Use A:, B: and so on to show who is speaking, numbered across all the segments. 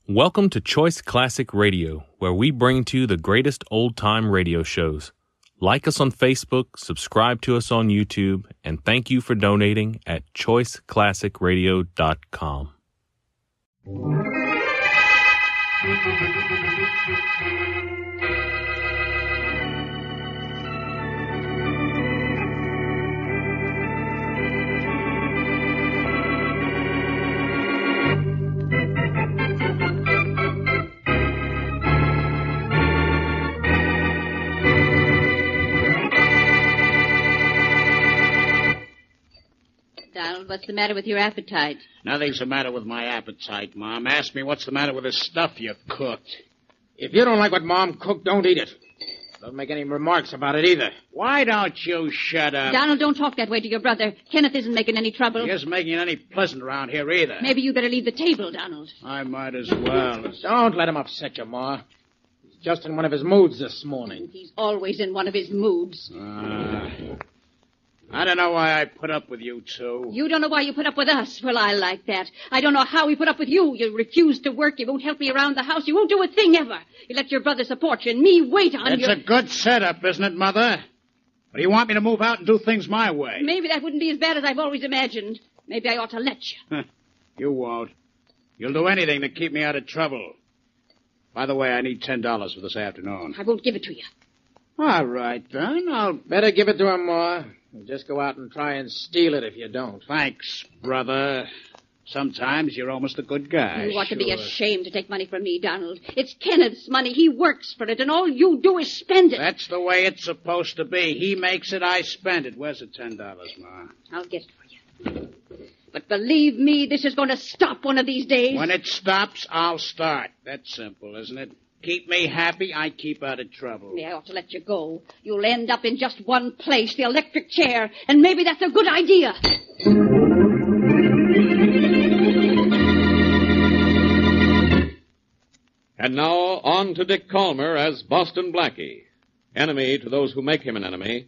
A: Welcome to Choice Classic Radio, where we bring to you the greatest old-time radio shows. Like us on Facebook, subscribe to us on YouTube, and thank you for donating at choiceclassicradio.com.
B: Donald, what's the matter with your appetite?
C: Nothing's the matter with my appetite, Mom. Ask me what's the matter with the stuff you cooked.
D: If you don't like what Mom cooked, don't eat it. Don't make any remarks about it either.
C: Why don't you shut up?
B: Donald, don't talk that way to your brother. Kenneth isn't making any trouble.
C: He isn't making it any pleasant around here either.
B: Maybe you better leave the table, Donald.
C: I might as well.
D: Don't let him upset you, Ma. He's just in one of his moods this morning.
B: He's always in one of his moods.
C: I don't know why I put up with you two.
B: You don't know why you put up with us. Well, I like that. I don't know how we put up with you. You refuse to work. You won't help me around the house. You won't do a thing ever. You let your brother support you and me wait on you.
C: It's a good setup, isn't it, Mother? But you want me to move out and do things my way.
B: Maybe that wouldn't be as bad as I've always imagined. Maybe I ought to let you.
C: You won't. You'll do anything to keep me out of trouble. By the way, I need $10 for this afternoon.
B: I won't give it to you.
C: All right, then. I'll
D: better give it to him, Ma. Just go out and try and steal it if you don't.
C: Thanks, brother. Sometimes you're almost a good guy.
B: You ought to be ashamed to take money from me, Donald. It's Kenneth's money. He works for it, and all you do is spend it.
C: That's the way it's supposed to be. He makes it, I spend it. Where's the $10, Ma?
B: I'll get it for you. But believe me, this is going to stop one of these days.
C: When it stops, I'll start. That's simple, isn't it? Keep me happy, I keep out of trouble.
B: I ought to let you go. You'll end up in just one place, the electric chair, and maybe that's a good idea.
E: And now, on to Dick Calmer as Boston Blackie. Enemy to those who make him an enemy.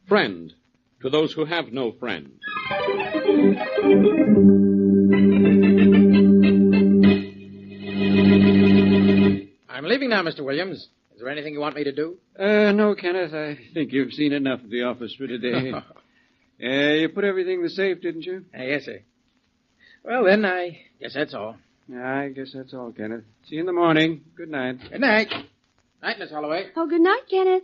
E: Friend to those who have no friend.
D: I'm leaving now, Mr. Williams. Is there anything you want me to do?
F: No, Kenneth. I think you've seen enough of the office for today. You put everything in the safe, didn't you?
D: Yes, sir. Well, then, I guess that's all.
F: I guess that's all, Kenneth. See you in the morning. Good night.
D: Good night. Night, Miss Holloway.
G: Oh, good night, Kenneth.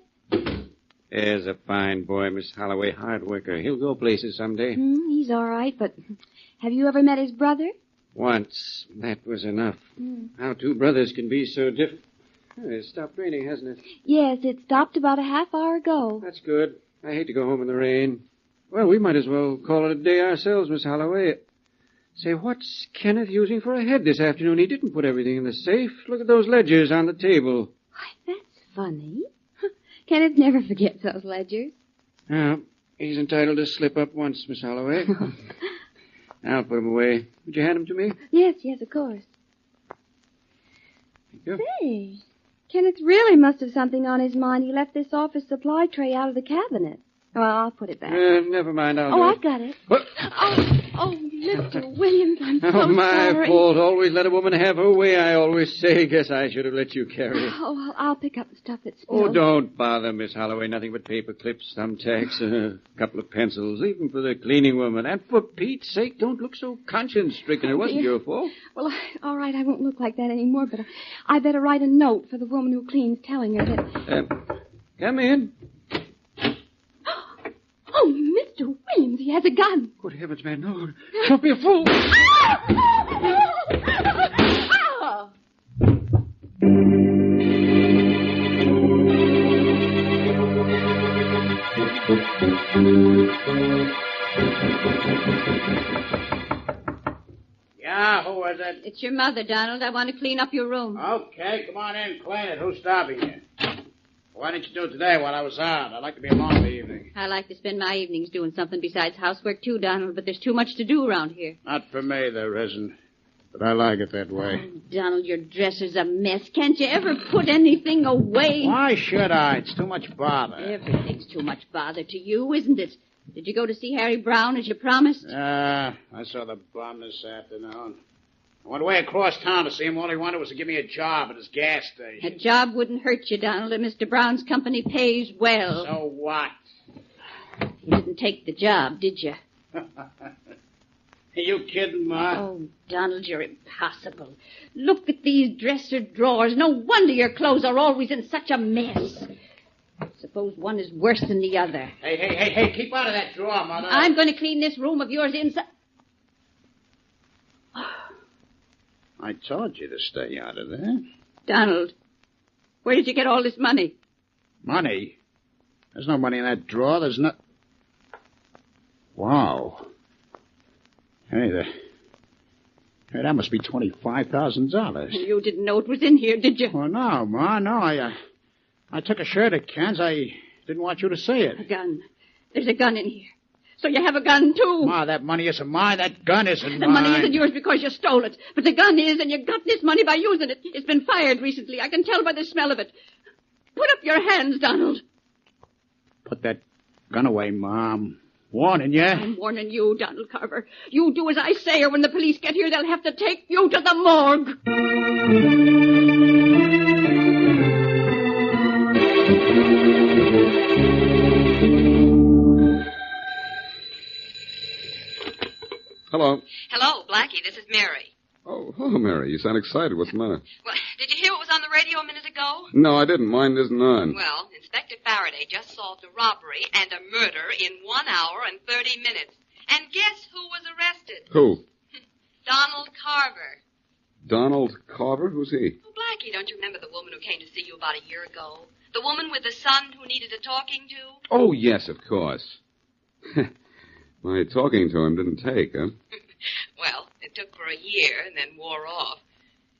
F: There's a fine boy, Miss Holloway. Hard worker. He'll go places someday.
G: He's all right, but have you ever met his brother?
F: Once. That was enough. How two brothers can be so different. It's stopped raining, hasn't it?
G: Yes, it stopped about a half hour ago.
F: That's good. I hate to go home in the rain. Well, we might as well call it a day ourselves, Miss Holloway. Say, what's Kenneth using for a head this afternoon? He didn't put everything in the safe. Look at those ledgers on the table.
G: Why, that's funny. Kenneth never forgets those ledgers.
F: Well, he's entitled to slip up once, Miss Holloway. I'll put him away. Would you hand him to me?
G: Yes, of course.
F: Thank you.
G: Say, Kenneth really must have something on his mind. He left this office supply tray out of the cabinet. Well, I'll put it back.
F: Never mind, I'll do it.
G: I've got it.
F: What?
G: Oh, Mr. Williams, I'm so
F: my
G: sorry.
F: fault. Always let a woman have her way, I always say. Guess I should have let you carry it.
G: Oh, well, I'll pick up the stuff that's spilled.
F: Oh, don't bother, Miss Holloway. Nothing but paper clips, thumbtacks, a couple of pencils, even for the cleaning woman. And for Pete's sake, don't look so conscience-stricken. It wasn't your fault.
G: Well, all right, I won't look like that anymore, but I better write a note for the woman who cleans telling her that...
F: Come in.
G: Oh, Mr. Williams, he has a gun.
F: Good heavens, man, no. Don't be a fool.
C: Yeah, who is it?
B: It's your mother, Donald. I want to clean up your room.
C: Okay, come on in, clean it. Who's stopping you? Why didn't you do it today while I was out? I'd like to be alone in the evening.
B: I like to spend my evenings doing something besides housework, too, Donald, but there's too much to do around here.
C: Not for me, there isn't. But I like it that way.
B: Oh, Donald, your dress is a mess. Can't you ever put anything away?
C: Why should I? It's too much bother.
B: Everything's too much bother to you, isn't it? Did you go to see Harry Brown as you promised?
C: I saw the bum this afternoon. I went way across town to see him. All he wanted was to give me a job at his gas
B: A
C: station.
B: job wouldn't hurt you, Donald, and Mr. Brown's company pays well.
C: So what?
B: You didn't take the job, did you?
C: Are you kidding, Ma?
B: Oh, Donald, you're impossible. Look at these dresser drawers. No wonder your clothes are always in such a mess. Suppose one is worse than the other.
C: Hey, keep out of that drawer, Mother.
B: I'm going to clean this room of yours inside.
C: I told you to stay out of there.
B: Donald, where did you get all this money?
C: Money? There's no money in that drawer. There's no... Wow. Hey, that must be $25,000.
B: You didn't know it was in here, did you?
C: Well, no, Ma, no. I took a shirt at Ken's. I didn't want you to see it.
B: A gun. There's a gun in here. So you have a gun, too.
C: Ma, that money isn't mine. That gun isn't mine.
B: The money isn't yours because you stole it. But the gun is, and you got this money by using it. It's been fired recently. I can tell by the smell of it. Put up your hands, Donald.
C: Put that gun away, Mom. Warning you.
B: I'm warning you, Donald Carver. You do as I say, or when the police get here, they'll have to take you to the morgue.
H: Hello.
I: Hello, Blackie. This is Mary.
H: Oh, hello, Mary. You sound excited. What's the matter?
I: Well, did you hear what was on the radio a minute ago?
H: No, I didn't. Mine isn't on.
I: Well, Inspector Faraday just solved a robbery and a murder in 1 hour and 30 minutes. And guess who was arrested?
H: Who?
I: Donald Carver.
H: Donald Carver? Who's he?
I: Oh, Blackie, don't you remember the woman who came to see you about a year ago? The woman with the son who needed a talking to?
H: Oh, yes, of course. My talking to him didn't take, huh?
I: Well, it took for a year and then wore off.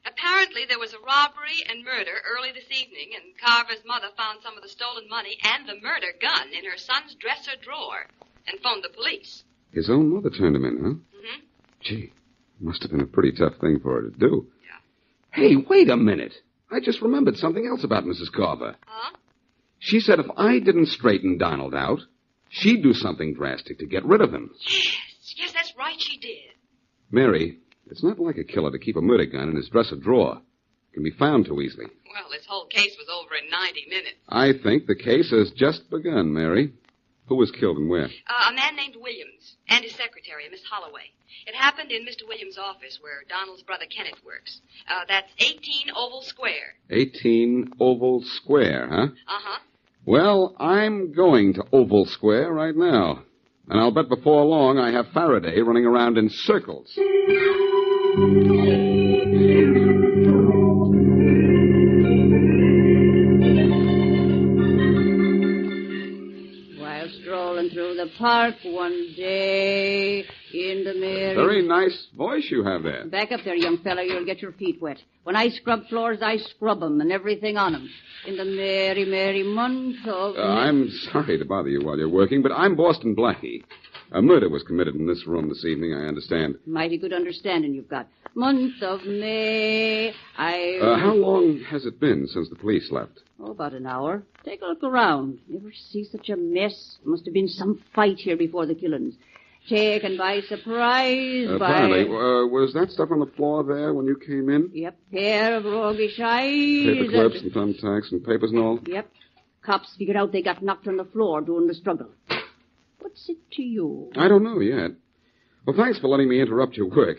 I: Apparently, there was a robbery and murder early this evening, and Carver's mother found some of the stolen money and the murder gun in her son's dresser drawer and phoned the police.
H: His own mother turned him in, huh?
I: Mm-hmm.
H: Gee, must have been a pretty tough thing for her to do.
I: Yeah.
H: Hey, wait a minute. I just remembered something else about Mrs. Carver.
I: Huh?
H: She said if I didn't straighten Donald out, she'd do something drastic to get rid of him.
I: Yes, that's right, she did.
H: Mary, it's not like a killer to keep a murder gun in his dresser drawer. It can be found too easily.
I: Well, this whole case was over in 90 minutes.
H: I think the case has just begun, Mary. Who was killed and where?
I: A man named Williams and his secretary, Miss Holloway. It happened in Mr. Williams' office where Donald's brother Kenneth works. That's 18 Oval Square.
H: 18 Oval Square, huh?
I: Uh-huh.
H: Well, I'm going to Oval Square right now. And I'll bet before long I have Faraday running around in circles.
B: While strolling through the park one day in the merry...
H: Very nice voice you have there.
B: Back up there, young fella. You'll get your feet wet. When I scrub floors, I scrub 'em and everything on 'em. In the merry, merry month of...
H: I'm sorry to bother you while you're working, but I'm Boston Blackie. A murder was committed in this room this evening, I understand.
B: Mighty good understanding you've got. Month of May,
H: How long has it been since the police left?
B: Oh, about an hour. Take a look around. Never see such a mess. Must have been some fight here before the killings. Taken by surprise
H: Apparently. Was that stuff on the floor there when you came in?
B: Yep, pair of roguish eyes.
H: Paper clips and thumbtacks and papers and all?
B: Yep. Cops figured out they got knocked on the floor during the struggle. What's it to you?
H: I don't know yet. Well, thanks for letting me interrupt your work.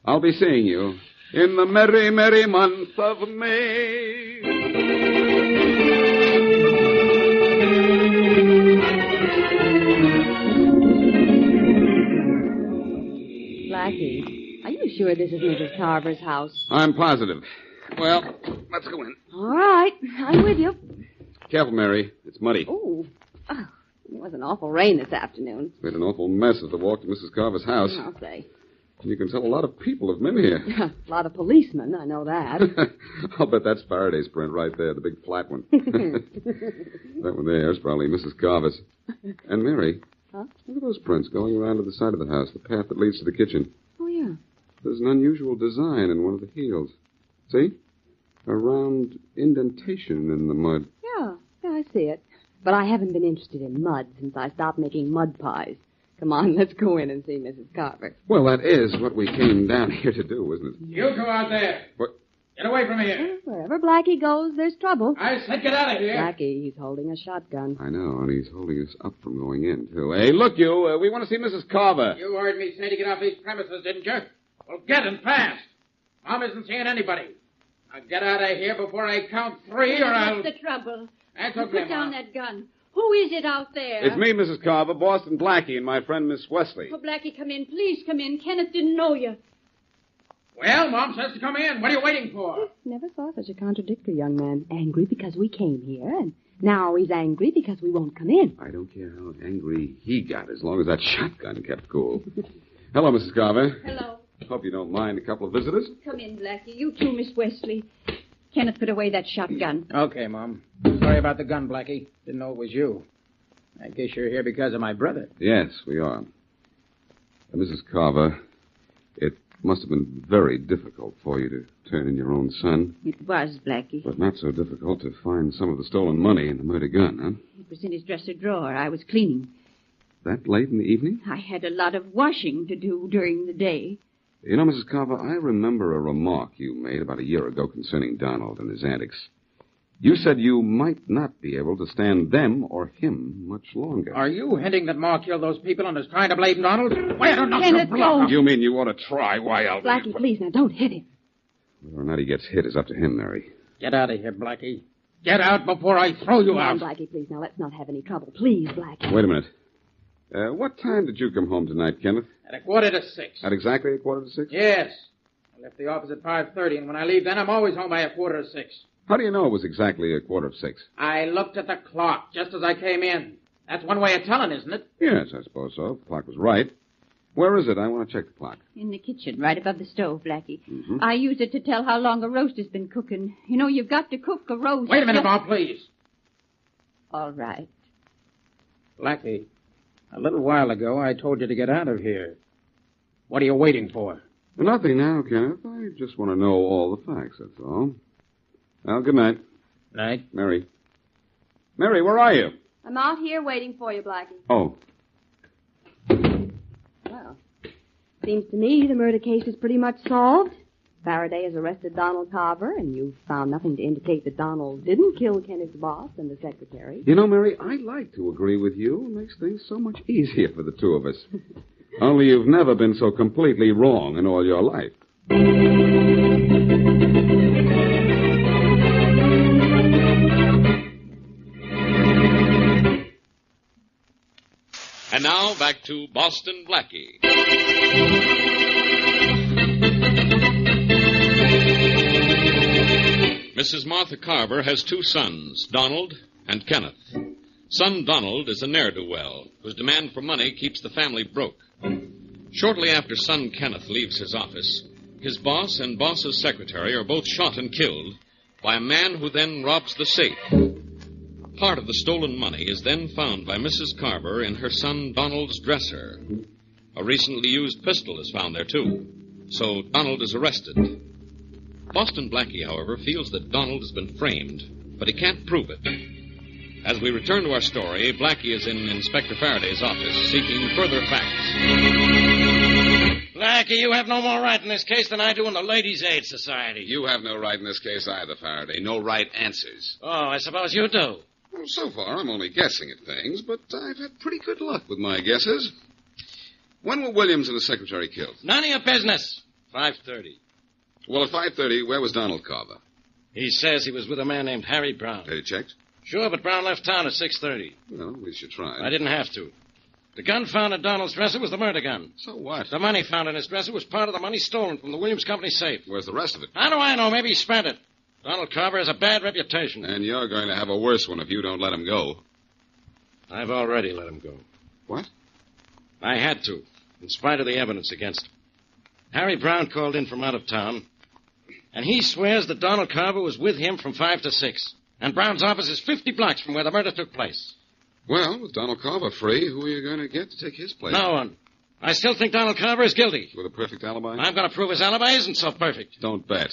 H: I'll be seeing you in the merry, merry month of May.
G: Blackie, are you sure this is Mrs. Carver's house?
H: I'm positive. Well, let's go in.
G: All right, I'm with you.
H: Careful, Mary. It's muddy.
G: Oh, it was an awful rain this afternoon.
H: Made an awful mess as I walked to Mrs. Carver's house.
G: I'll say.
H: You can tell a lot of people have been here.
G: A lot of policemen, I know that.
H: I'll bet that's Faraday's print right there, the big flat one. That one there is probably Mrs. Carver's. And Mary,
G: Huh?
H: look at those prints going around to the side of the house, the path that leads to the kitchen.
G: Oh, yeah.
H: There's an unusual design in one of the heels. See? A round indentation in the mud.
G: Yeah, I see it. But I haven't been interested in mud since I stopped making mud pies.
J: Come on, let's go in and see Mrs. Carver.
H: Well, that is what we came down here to do, isn't it?
D: You go out there.
H: What?
D: Get away from here.
J: Wherever Blackie goes, there's trouble.
D: I said get out of here.
J: Blackie, he's holding a shotgun.
H: I know, and he's holding us up from going in, too. Hey, look, you. We want to see Mrs. Carver.
D: You heard me say to get off these premises, didn't you? Well, get and fast. Mom isn't seeing anybody. Now get out of here before I count 3 or I'll...
B: What's the trouble?
D: That's okay,
B: Put down
D: Mom.
B: that gun. Who is it out there?
H: It's me, Mrs. Carver, Boston Blackie, and my friend Miss Wesley.
B: Oh, Blackie, come in. Please come in. Kenneth didn't know you.
D: Well, Mom says to come in. What are you waiting for?
J: Never saw such a contradictory young man. Angry because we came here, and now he's angry because we won't come in.
H: I don't care how angry he got, as long as that shotgun kept cool. Hello, Mrs. Carver.
B: Hello.
H: Hope you don't mind a couple of visitors.
B: Come in, Blackie. You too, Miss Wesley. Kenneth, put away that shotgun.
D: Okay, Mom. Sorry about the gun, Blackie. Didn't know it was you. I guess you're here because of my brother.
H: Yes, we are. Mrs. Carver, it must have been very difficult for you to turn in your own son,
B: It was, Blackie.
H: but not so difficult to find some of the stolen money in the murder gun, huh?
B: It was in his dresser drawer. I was cleaning.
H: That late in the evening?
B: I had a lot of washing to do during the day.
H: You know, Mrs. Carver, I remember a remark you made about a year ago concerning Donald and his antics. You said you might not be able to stand them or him much longer.
D: Are you hinting that Ma killed those people and is trying to blame Donald? Why, I don't know.
B: Kenneth, no.
H: You mean you ought to try? Why, I'll...
J: Blackie, please, now, don't hit him.
H: Whether or not he gets hit is up to him, Mary.
D: Get out of here, Blackie. Get out before I throw you
J: Come on,
D: out.
J: Blackie, please, now, let's not have any trouble. Please, Blackie.
H: Wait a minute. What time did you come home tonight, Kenneth?
D: At 5:45.
H: At exactly 5:45?
D: Yes. I left the office at 5:30, and when I leave then, I'm always home by 5:45.
H: How do you know it was exactly 5:45?
D: I looked at the clock just as I came in. That's one way of telling, isn't it?
H: Yes, I suppose so. The clock was right. Where is it? I want to check the clock.
B: In the kitchen, right above the stove, Blackie.
H: Mm-hmm.
B: I use it to tell how long a roast has been cooking. You know, you've got to cook a roast.
D: Wait a minute, Ma, please.
B: All right.
D: Blackie, a little while ago, I told you to get out of here. What are you waiting for?
H: Nothing now, Kenneth. I just want to know all the facts, that's all. Well, good night.
D: Night.
H: Mary. Mary, where are you?
J: I'm out here waiting for you, Blackie.
H: Oh.
J: Well, seems to me the murder case is pretty much solved. Faraday has arrested Donald Carver, and you've found nothing to indicate that Donald didn't kill Kenneth's boss and the secretary.
H: You know, Mary, I like to agree with you. It makes things so much easier for the two of us. Only you've never been so completely wrong in all your life.
E: And now back to Boston Blackie. Mrs. Martha Carver has 2 sons, Donald and Kenneth. Son Donald is a ne'er-do-well, whose demand for money keeps the family broke. Shortly after son Kenneth leaves his office, his boss and boss's secretary are both shot and killed by a man who then robs the safe. Part of the stolen money is then found by Mrs. Carver in her son Donald's dresser. A recently used pistol is found there, too. So Donald is arrested. Boston Blackie, however, feels that Donald has been framed, but he can't prove it. As we return to our story, Blackie is in Inspector Faraday's office seeking further facts.
K: Blackie, you have no more right in this case than I do in the Ladies' Aid Society.
H: You have no right in this case either, Faraday. No right answers.
K: Oh, I suppose you do.
H: Well, so far, I'm only guessing at things, but I've had pretty good luck with my guesses. When were Williams and the secretary killed?
K: None of your business. 5:30.
H: Well, at 5:30, where was Donald Carver?
K: He says he was with a man named Harry Brown.
H: Had you checked?
K: Sure, but Brown left town at 6:30.
H: Well, at least you tried.
K: I didn't have to. The gun found in Donald's dresser was the murder gun.
H: So what?
K: The money found in his dresser was part of the money stolen from the Williams Company safe.
H: Where's the rest of it?
K: How do I know? Maybe he spent it. Donald Carver has a bad reputation.
H: And you're going to have a worse one if you don't let him go.
K: I've already let him go.
H: What?
K: I had to, in spite of the evidence against him. Harry Brown called in from out of town, and he swears that Donald Carver was with him from 5 to 6. And Brown's office is 50 blocks from where the murder took place.
H: Well, with Donald Carver free, who are you going to get to take his place?
K: No one. I still think Donald Carver is guilty.
H: With a perfect alibi?
K: I'm going to prove his alibi isn't so perfect.
H: Don't bet.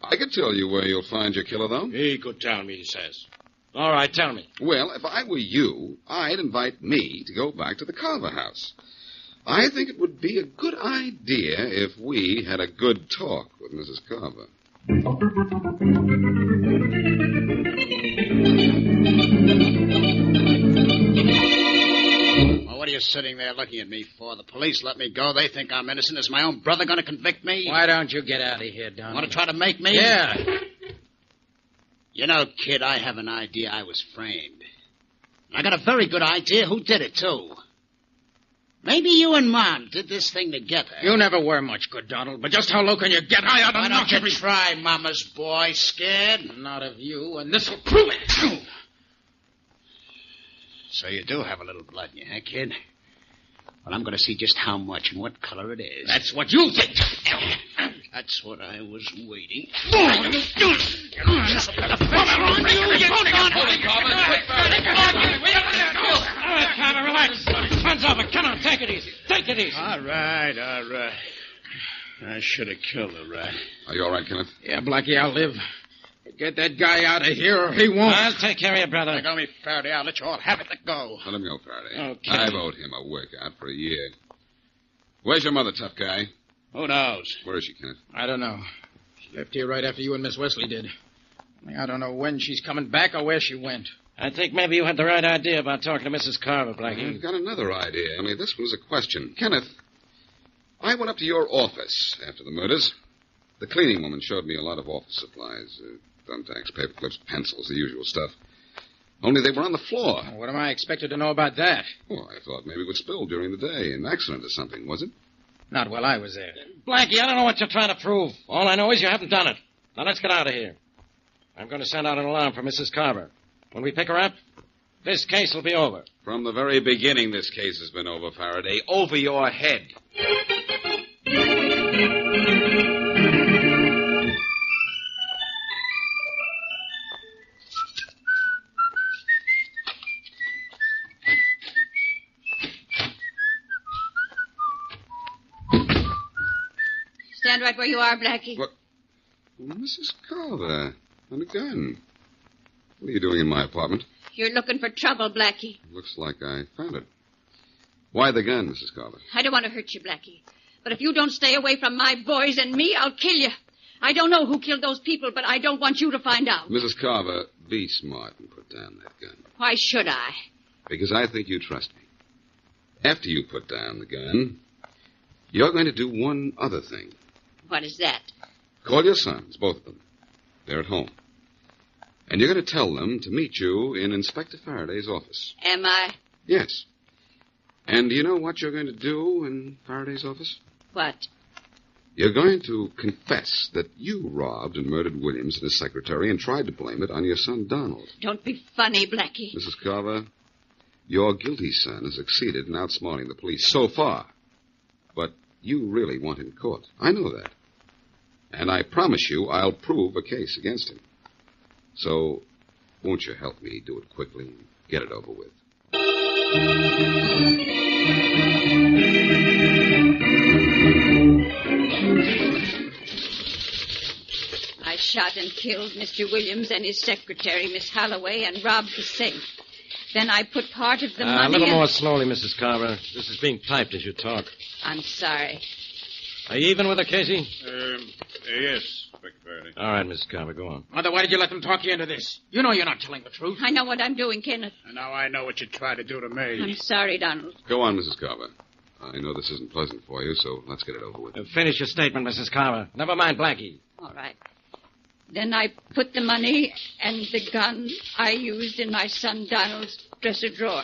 H: I could tell you where you'll find your killer, though.
K: He could tell me, he says. All right, tell me.
H: Well, if I were you, I'd invite me to go back to the Carver house. I think it would be a good idea if we had a good talk with Mrs. Carver.
C: Well, what are you sitting there looking at me for? The police let me go. They think I'm innocent. Is my own brother going to convict me?
D: Why don't you get out of here, Donald?
C: Want to try to make me?
D: Yeah.
C: You know, kid, I have an idea I was framed. I got a very good idea who did it, too. Maybe you and Mom did this thing together.
D: You never were much good, Donald, but just how low can you get? I ought to
C: Why
D: knock
C: don't you
D: every...
C: try, Mama's boy? Scared?
D: Not of you, and this'll prove it.
C: So you do have a little blood in you, huh, kid? Well, I'm going to see just how much and what color it is.
D: That's what you think.
C: That's what I was waiting.
K: All right, Carver, relax. Fun's over. Come on, take it easy. Take it easy.
C: All right. I should have killed the rat.
H: Are you all right, Kenneth?
D: Yeah, Blackie, I'll live. Get that guy out of here or he won't.
K: I'll take care of you, brother.
C: Let go me, Faraday. I'll let you all have it. Let go.
H: Let him go, Faraday.
K: Okay.
H: I've owed him a workout for a year. Where's your mother, tough guy?
C: Who knows?
H: Where is she, Kenneth?
D: I don't know. She left here right after you and Miss Wesley did. I don't know when she's coming back or where she went.
K: I think maybe you had the right idea about talking to Mrs. Carver, Blackie.
H: I've got another idea. Only this one's a question. Kenneth, I went up to your office after the murders. The cleaning woman showed me a lot of office supplies. Thumbtacks, paper clips, pencils, the usual stuff. Only they were on the floor.
D: What am I expected to know about that?
H: Oh, I thought maybe it was spilled during the day. An accident or something, was it?
D: Not while I was there.
K: Blackie, I don't know what you're trying to prove. All I know is you haven't done it. Now let's get out of here. I'm going to send out an alarm for Mrs. Carver. When we pick her up, this case will be over.
H: From the very beginning, this case has been over, Faraday. Over your head.
B: Stand right where you are, Blackie.
H: What? Well, Mrs. Carver, and a gun. What are you doing in my apartment?
B: You're looking for trouble, Blackie.
H: Looks like I found it. Why the gun, Mrs. Carver?
B: I don't want to hurt you, Blackie. But if you don't stay away from my boys and me, I'll kill you. I don't know who killed those people, but I don't want you to find out.
H: Mrs. Carver, be smart and put down that gun.
B: Why should I?
H: Because I think you trust me. After you put down the gun, you're going to do one other thing.
B: What is that?
H: Call your sons, both of them. They're at home. And you're going to tell them to meet you in Inspector Faraday's office.
B: Am I?
H: Yes. And do you know what you're going to do in Faraday's office?
B: What?
H: You're going to confess that you robbed and murdered Williams and his secretary and tried to blame it on your son, Donald.
B: Don't be funny, Blackie.
H: Mrs. Carver, your guilty son has succeeded in outsmarting the police so far. But you really want him caught. I know that. And I promise you I'll prove a case against him. So, won't you help me do it quickly and get it over with?
B: I shot and killed Mr. Williams and his secretary, Miss Holloway, and robbed the safe. Then I put part of the money...
K: A little more slowly, Mrs. Carver. This is being typed as you talk.
B: I'm sorry.
K: Are you even with her, Casey?
C: Yes, Inspector Faraday.
K: All right, Mrs. Carver, go on.
D: Mother, why did you let them talk you into this? You know you're not telling the truth.
B: I know what I'm doing, Kenneth.
C: And now I know what you tried to do to me.
B: I'm sorry, Donald.
H: Go on, Mrs. Carver. I know this isn't pleasant for you, so let's get it over with.
K: Finish your statement, Mrs. Carver. Never mind Blackie.
B: All right. Then I put the money and the gun I used in my son Donald's dresser drawer.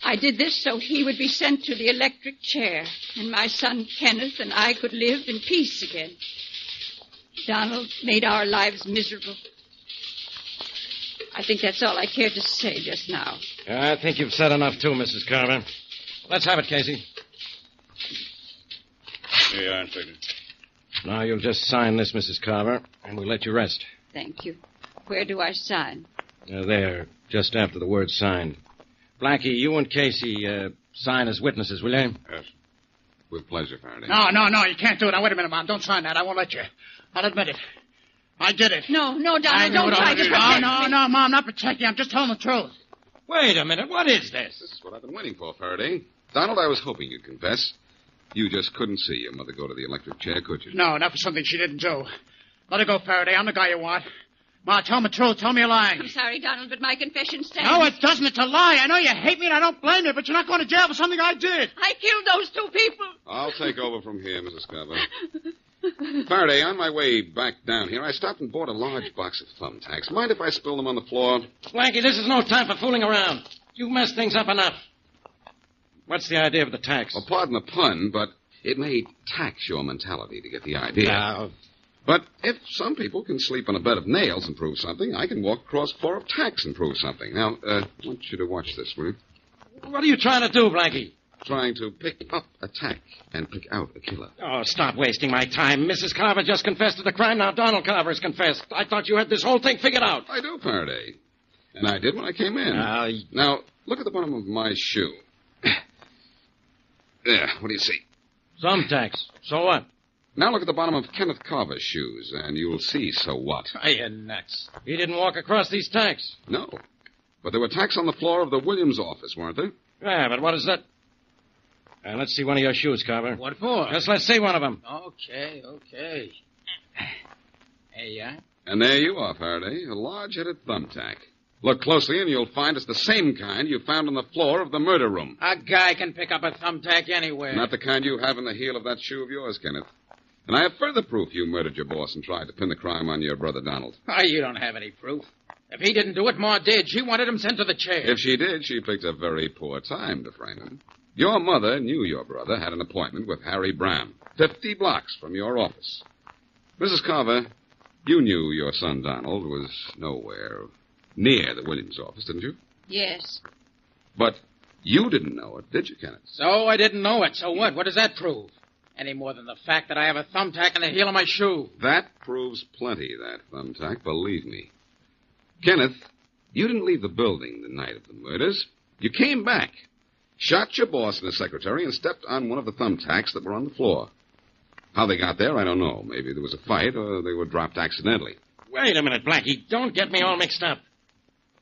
B: I did this so he would be sent to the electric chair, and my son Kenneth and I could live in peace again. Donald made our lives miserable. I think that's all I care to say just now.
K: I think you've said enough, too, Mrs. Carver. Let's have it, Casey.
C: Here you are, Inspector.
K: Now you'll just sign this, Mrs. Carver, and we'll let you rest.
B: Thank you. Where do I sign?
K: There, just after the word signed. Blackie, you and Casey sign as witnesses, will you?
H: Yes. With pleasure, Faraday.
C: No, you can't do it. Now, wait a minute, Mom. Don't sign that. I won't let you. I'll admit it. I did it.
B: No, Donald,
C: I knew
B: don't
C: it
B: try
C: all
B: to
C: the
B: protect
C: time.
B: me.
C: No, Mom, I'm not protecting you. I'm just telling the truth.
K: Wait a minute. What is this?
H: This is what I've been waiting for, Faraday. Donald, I was hoping you'd confess. You just couldn't see your mother go to the electric chair, could you?
C: No, not for something she didn't do. Let her go, Faraday. I'm the guy you want. Ma, tell me the truth. Tell me you're lying.
B: I'm sorry, Donald, but my confession stands.
C: No, it doesn't. It's a lie. I know you hate me and I don't blame you, but you're not going to jail for something I did.
B: I killed those two people.
H: I'll take over from here, Mrs. Carver. Faraday, on my way back down here, I stopped and bought a large box of thumbtacks. Mind if I spill them on the floor?
K: Blackie, this is no time for fooling around. You've messed things up enough. What's the idea of the tax?
H: Well, pardon the pun, but it may tax your mentality to get the idea.
K: Now,
H: But if some people can sleep on a bed of nails and prove something, I can walk across a floor of tacks and prove something. Now, I want you to watch this, will you?
K: what are you trying to do, Blackie?
H: Trying to pick up a tack and pick out a killer.
K: Oh, stop wasting my time. Mrs. Carver just confessed to the crime. Now Donald Carver's confessed. I thought you had this whole thing figured out.
H: I do, Faraday. And I did when I came in. Now, look at the bottom of my shoe. There, what do you see?
K: Thumbtacks. So what?
H: Now look at the bottom of Kenneth Carver's shoes, and you'll see so what.
K: Are you nuts? He didn't walk across these tacks.
H: No. But there were tacks on the floor of the Williams office, weren't there?
K: Yeah, but what is that? Let's see one of your shoes, Carver.
D: What for?
K: Just let's see one of them.
D: Okay. There you are.
H: And there you are, Faraday, a large-headed thumbtack. Look closely, and you'll find it's the same kind you found on the floor of the murder room.
D: A guy can pick up a thumbtack anywhere.
H: Not the kind you have in the heel of that shoe of yours, Kenneth. And I have further proof you murdered your boss and tried to pin the crime on your brother Donald.
D: Oh, you don't have any proof. If he didn't do it, Ma did. She wanted him sent to the chair.
H: If she did, she picked a very poor time to frame him. Your mother knew your brother had an appointment with Harry Brown, 50 blocks from your office. Mrs. Carver, you knew your son Donald was nowhere near the Williams office, didn't you?
B: Yes.
H: But you didn't know it, did you, Kenneth?
D: So I didn't know it. So what? What does that prove? Any more than the fact that I have a thumbtack in the heel of my shoe.
H: That proves plenty, that thumbtack, believe me. Kenneth, you didn't leave the building the night of the murders. You came back, shot your boss and the secretary, and stepped on one of the thumbtacks that were on the floor. How they got there, I don't know. Maybe there was a fight, or they were dropped accidentally.
K: Wait a minute, Blackie. Don't get me all mixed up.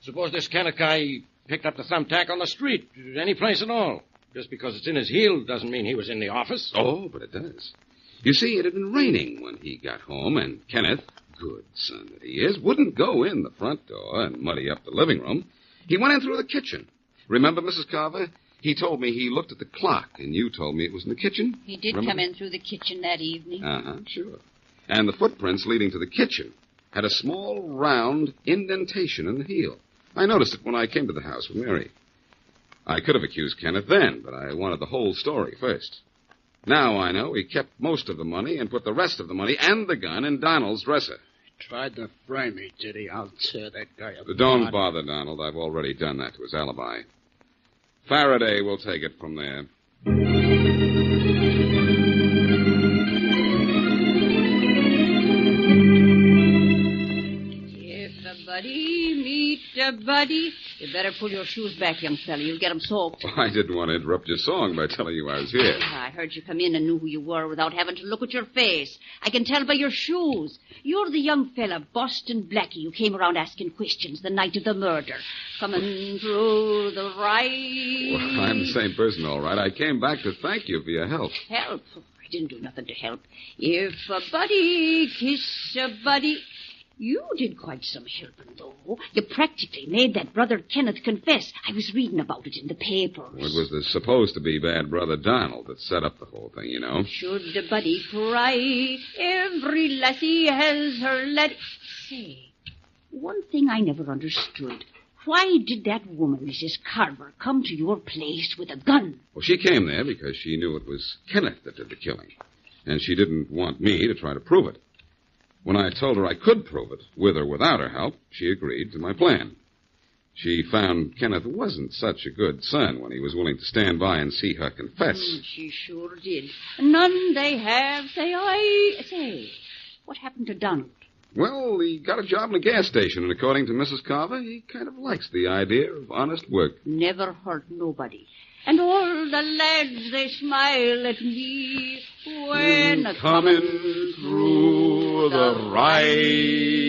K: Suppose this Kenneth guy picked up the thumbtack on the street, any place at all. Just because it's in his heel doesn't mean he was in the office.
H: Oh, but it does. You see, it had been raining when he got home, and Kenneth, good son that he is, wouldn't go in the front door and muddy up the living room. He went in through the kitchen. Remember, Mrs. Carver? He told me he looked at the clock, and you told me it was in the kitchen.
B: He did
H: Remember?
B: come in through the kitchen that evening.
H: Sure. And the footprints leading to the kitchen had a small, round indentation in the heel. I noticed it when I came to the house with Mary. I could have accused Kenneth then, but I wanted the whole story first. Now I know he kept most of the money and put the rest of the money and the gun in Donald's dresser.
C: Tried to frame me, did he? I'll tear that guy up.
H: Don't bother, Donald. I've already done that to his alibi. Faraday will take it from there.
B: If a buddy meet a buddy, you better pull your shoes back, young fella. You'll get 'em soaked.
H: I didn't want to interrupt your song by telling you I was here.
B: I heard you come in and knew who you were without having to look at your face. I can tell by your shoes. You're the young fella, Boston Blackie, who came around asking questions the night of the murder. Coming through the right...
H: Well, I'm the same person, all right. I came back to thank you for your help.
B: Help? I didn't do nothing to help. If a buddy kiss a buddy... You did quite some helping, though. You practically made that brother Kenneth confess. I was reading about it in the papers.
H: Well, it was the supposed to be bad brother Donald that set up the whole thing, you know.
B: Should a buddy cry, every lassie has her lad... Say, one thing I never understood. Why did that woman, Mrs. Carver, come to your place with a gun?
H: Well, she came there because she knew it was Kenneth that did the killing. And she didn't want me to try to prove it. When I told her I could prove it, with or without her help, she agreed to my plan. She found Kenneth wasn't such a good son when he was willing to stand by and see her confess.
B: She sure did. None they have, say I. Say, what happened to Donald?
H: Well, he got a job in a gas station, and according to Mrs. Carver, he kind of likes the idea of honest work.
B: Never hurt nobody. And all the lads, they smile at me when
L: coming through the ride.